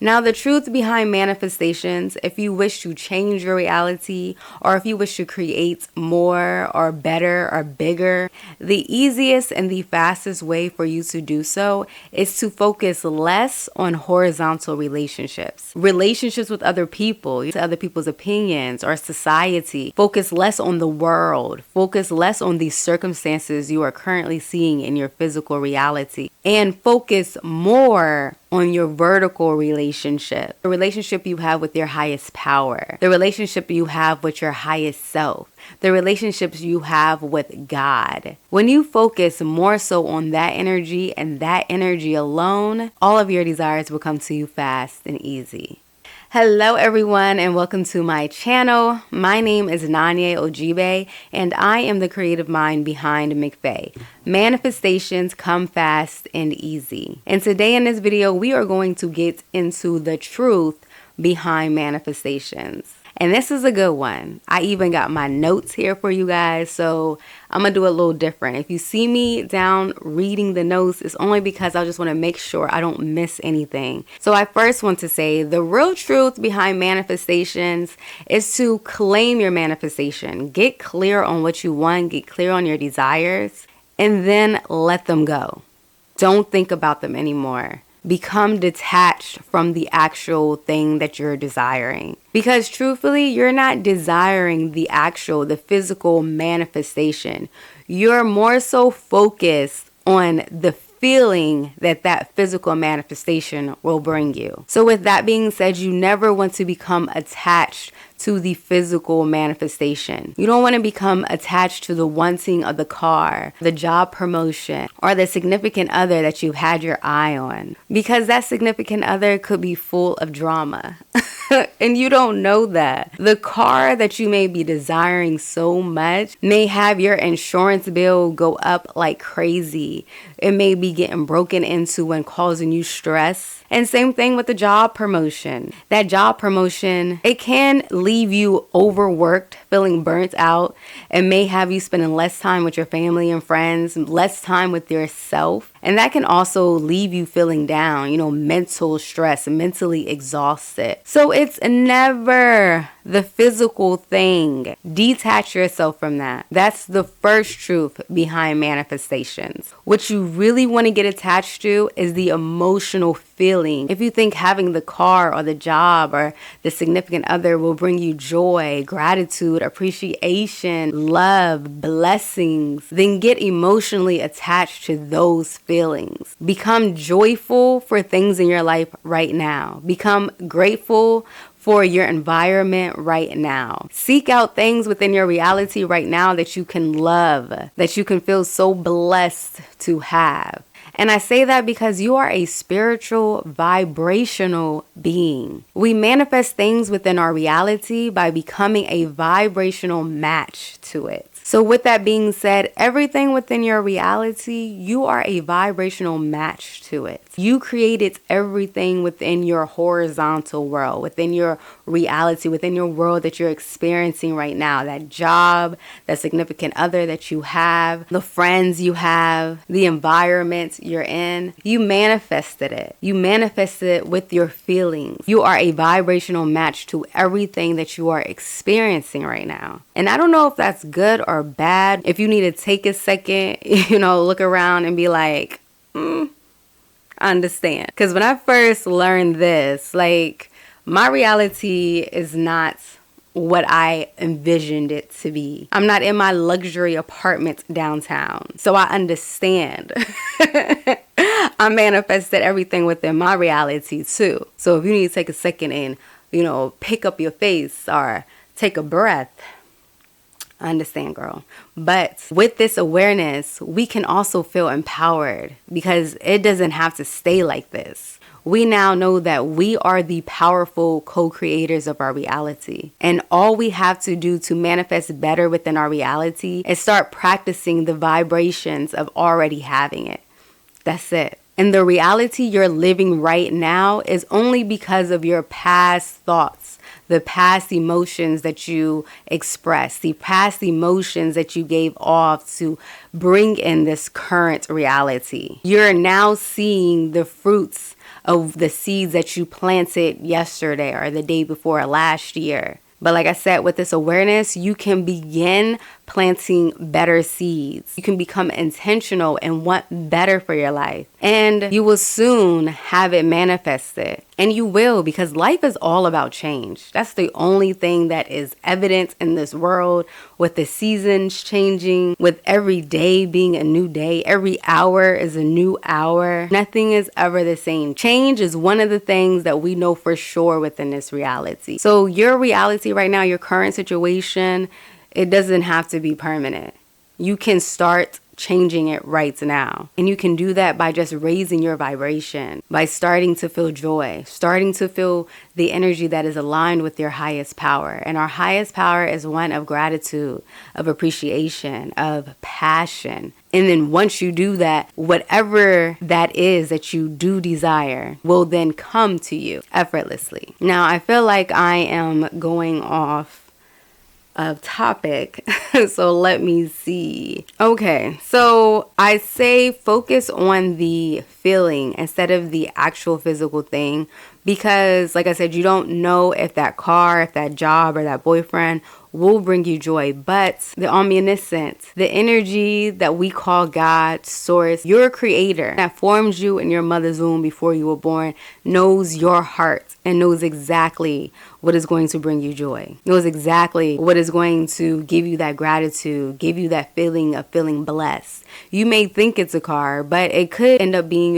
Now, the truth behind manifestations, if you wish to change your reality or if you wish to create more or better or bigger, the easiest and the fastest way for you to do so is to focus less on horizontal relationships. Relationships with other people, to other people's opinions or society. Focus less on the world. Focus less on the circumstances you are currently seeing in your physical reality. And focus more on your vertical relationship, the relationship you have with your highest power, the relationship you have with your highest self, the relationships you have with God. When you focus more so on that energy and that energy alone, all of your desires will come to you fast and easy. Hello everyone and welcome to my channel. My name is Nanye Ojibe and I am the creative mind behind M.C.F.A.E. Manifestations come fast and easy. And today in this video we are going to get into the truth behind manifestations. And this is a good one. I even got my notes here for you guys, so I'm going to do it a little different. If you see me down reading the notes, it's only because I just want to make sure I don't miss anything. So I first want to say the real truth behind manifestations is to claim your manifestation. Get clear on what you want, get clear on your desires, and then let them go. Don't think about them anymore. Become detached from the actual thing that you're desiring. Because truthfully, you're not desiring the physical manifestation. You're more so focused on the feeling that physical manifestation will bring you. So with that being said, you never want to become attached to the physical manifestation. You don't want to become attached to the wanting of the car, the job promotion, or the significant other that you've had your eye on. Because that significant other could be full of drama. And you don't know that. The car that you may be desiring so much may have your insurance bill go up like crazy. It may be getting broken into and causing you stress. And same thing with the job promotion. That job promotion, it can leave you overworked, feeling burnt out, and may have you spending less time with your family and friends, less time with yourself. And that can also leave you feeling down, mental stress, mentally exhausted. So it's never the physical thing. Detach yourself from that. That's the first truth behind manifestations. What you really want to get attached to is the emotional feeling. If you think having the car or the job or the significant other will bring you joy, gratitude, appreciation, love, blessings, then get emotionally attached to those feelings. Become joyful for things in your life right now. Become grateful for your environment right now. Seek out things within your reality right now that you can love, that you can feel so blessed to have. And I say that because you are a spiritual, vibrational being. We manifest things within our reality by becoming a vibrational match to it. So with that being said, everything within your reality, you are a vibrational match to it. You created everything within your horizontal world, within your reality, within your world that you're experiencing right now. That job, that significant other that you have, the friends you have, the environment you're in. You manifested it. You manifested it with your feelings. You are a vibrational match to everything that you are experiencing right now. And I don't know if that's good or bad. If you need to take a second, look around and be like, I understand. Because when I first learned this, my reality is not what I envisioned it to be. I'm not in my luxury apartment downtown. So I understand. I manifested everything within my reality too. So if you need to take a second and, pick up your face or take a breath, I understand, girl. But with this awareness, we can also feel empowered because it doesn't have to stay like this. We now know that we are the powerful co-creators of our reality. And all we have to do to manifest better within our reality is start practicing the vibrations of already having it. That's it. And the reality you're living right now is only because of your past thoughts, the past emotions that you expressed, the past emotions that you gave off to bring in this current reality. You're now seeing the fruits of the seeds that you planted yesterday or the day before last year. But like I said, with this awareness, you can begin planting better seeds. You can become intentional and want better for your life. And you will soon have it manifested. And you will, because life is all about change. That's the only thing that is evident in this world, with the seasons changing, with every day being a new day. Every hour is a new hour. Nothing is ever the same. Change is one of the things that we know for sure within this reality. So your reality right now, your current situation, it doesn't have to be permanent. You can start changing it right now. And you can do that by just raising your vibration, by starting to feel joy, starting to feel the energy that is aligned with your highest power. And our highest power is one of gratitude, of appreciation, of passion. And then once you do that, whatever that is that you do desire will then come to you effortlessly. Now, I feel like I am going off of topic. So let me see. Okay, so I say focus on the feeling instead of the actual physical thing, because like I said, you don't know if that car, if that job, or that boyfriend will bring you joy. But the omniscient, the energy that we call God, source, your creator that formed you in your mother's womb before you were born, knows your heart and knows exactly what is going to bring you joy, knows exactly what is going to give you that gratitude, give you that feeling of feeling blessed. You may think it's a car, but it could end up being,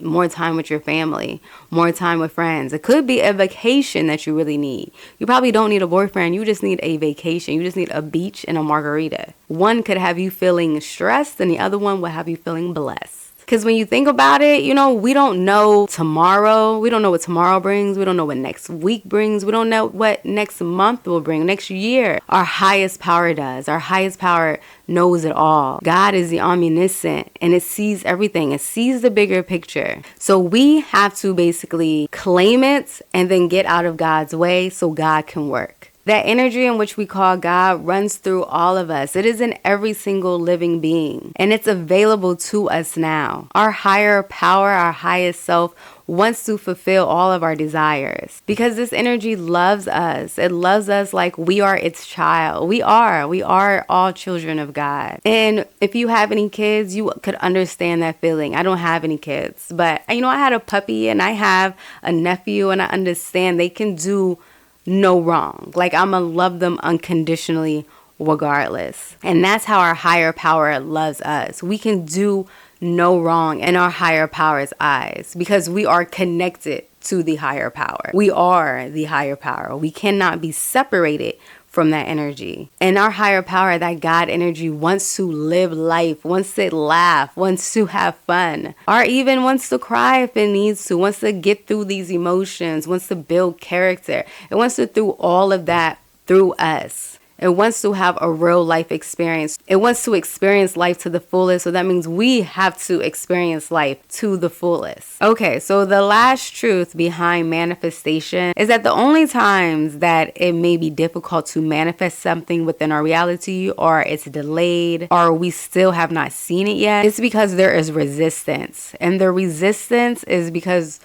more time with your family, more time with friends. It could be a vacation that you really need. You probably don't need a boyfriend. You just need a vacation. You just need a beach and a margarita. One could have you feeling stressed and the other one will have you feeling blessed. Because when you think about it, we don't know tomorrow. We don't know what tomorrow brings. We don't know what next week brings. We don't know what next month will bring, next year. Our highest power does. Our highest power knows it all. God is the omniscient, and it sees everything. It sees the bigger picture. So we have to basically claim it and then get out of God's way so God can work. That energy in which we call God runs through all of us. It is in every single living being, and it's available to us now. Our higher power, our highest self, wants to fulfill all of our desires because this energy loves us. It loves us like we are its child. We are all children of God. And if you have any kids, you could understand that feeling. I don't have any kids, but I had a puppy and I have a nephew, and I understand they can do no wrong. Like, I'm gonna love them unconditionally regardless. And that's how our higher power loves us. We can do no wrong in our higher power's eyes because we are connected to the higher power. We are the higher power. We cannot be separated from that energy. And our higher power, that God energy, wants to live life, wants to laugh, wants to have fun, or even wants to cry if it needs to, wants to get through these emotions, wants to build character. It wants to do all of that through us. It wants to have a real life experience. It wants to experience life to the fullest. So that means we have to experience life to the fullest. Okay, so the last truth behind manifestation is that the only times that it may be difficult to manifest something within our reality, or it's delayed, or we still have not seen it yet, it's because there is resistance. And the resistance is because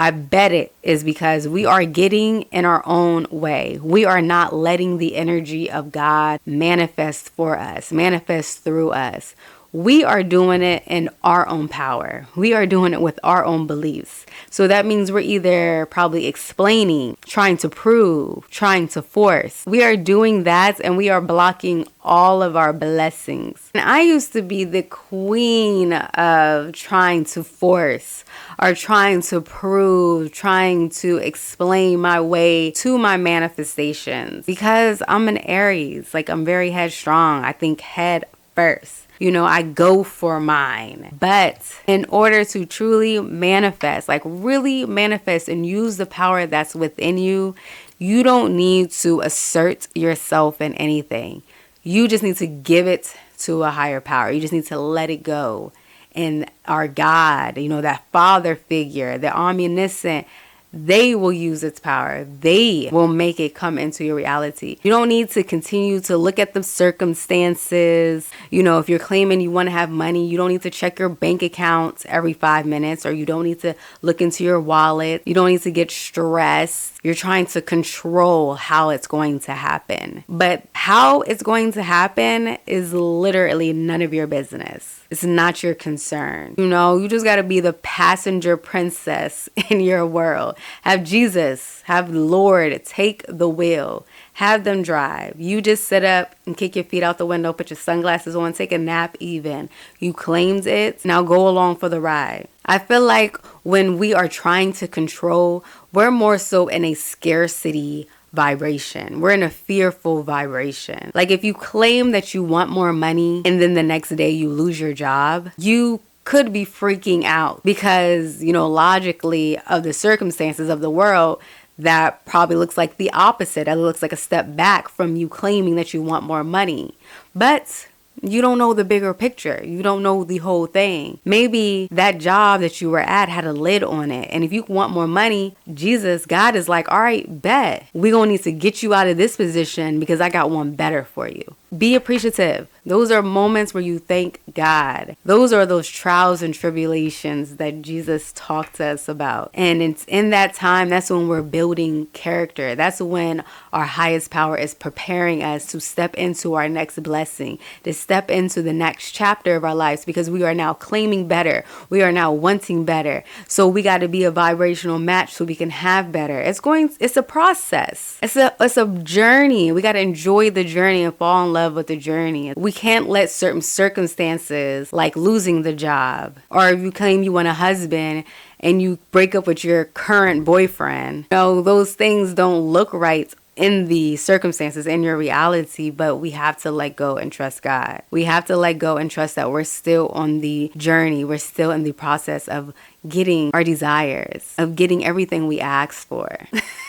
I bet it is because we are getting in our own way. We are not letting the energy of God manifest for us, manifest through us. We are doing it in our own power. We are doing it with our own beliefs. So that means we're either probably explaining, trying to prove, trying to force. We are doing that and we are blocking all of our blessings. And I used to be the queen of trying to force or trying to prove, trying to explain my way to my manifestations because I'm an Aries. Like, I'm very headstrong. I think head first. I go for mine. But in order to truly manifest, like really manifest and use the power that's within you, you don't need to assert yourself in anything. You just need to give it to a higher power. You just need to let it go. And our God, that father figure, the omniscient, They will use its power. They will make it come into your reality. You don't need to continue to look at the circumstances. If you're claiming you want to have money, you don't need to check your bank account every 5 minutes, or you don't need to look into your wallet. You don't need to get stressed. You're trying to control how it's going to happen. But how it's going to happen is literally none of your business. It's not your concern. You just got to be the passenger princess in your world. Have Jesus, have Lord take the wheel. Have them drive. You just sit up and kick your feet out the window, put your sunglasses on, take a nap even. You claimed it. Now go along for the ride. I feel like when we are trying to control, we're more so in a scarcity vibration. We're in a fearful vibration. Like if you claim that you want more money and then the next day you lose your job, you could be freaking out because, logically of the circumstances of the world, that probably looks like the opposite. That looks like a step back from you claiming that you want more money. But you don't know the bigger picture. You don't know the whole thing. Maybe that job that you were at had a lid on it. And if you want more money, God is like, all right, bet. We're going to need to get you out of this position because I got one better for you. Be appreciative. Those are moments where you thank God. Those are those trials and tribulations that Jesus talked to us about. And it's in that time, that's when we're building character. That's when our highest power is preparing us to step into our next blessing, to step into the next chapter of our lives, because we are now claiming better. We are now wanting better. So we got to be a vibrational match so we can have better. It's a process. It's a journey. We got to enjoy the journey and fall in love with the journey. We can't let certain circumstances like losing the job, or if you claim you want a husband and you break up with your current boyfriend, those things don't look right in the circumstances, in your reality, but we have to let go and trust God. We have to let go and trust that we're still on the journey. We're still in the process of getting our desires, of getting everything we ask for.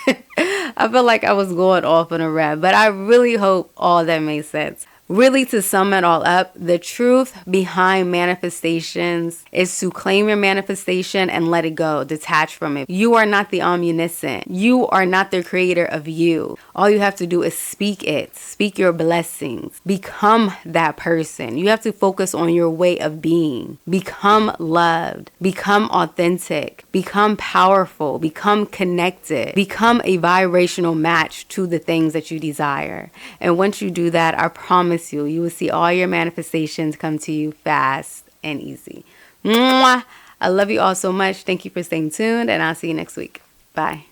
I feel like I was going off on a rant, but I really hope all that made sense. Really, to sum it all up, the truth behind manifestations is to claim your manifestation and let it go, detach from it. You are not the omniscient. You are not the creator of you. All you have to do is speak it. Speak your blessings. Become that person. You have to focus on your way of being. Become loved. Become authentic. Become powerful. Become connected. Become a vibrational match to the things that you desire. And once you do that, I promise you will see all your manifestations come to you fast and easy. Mwah! I love you all so much. Thank you for staying tuned, and I'll see you next week. Bye.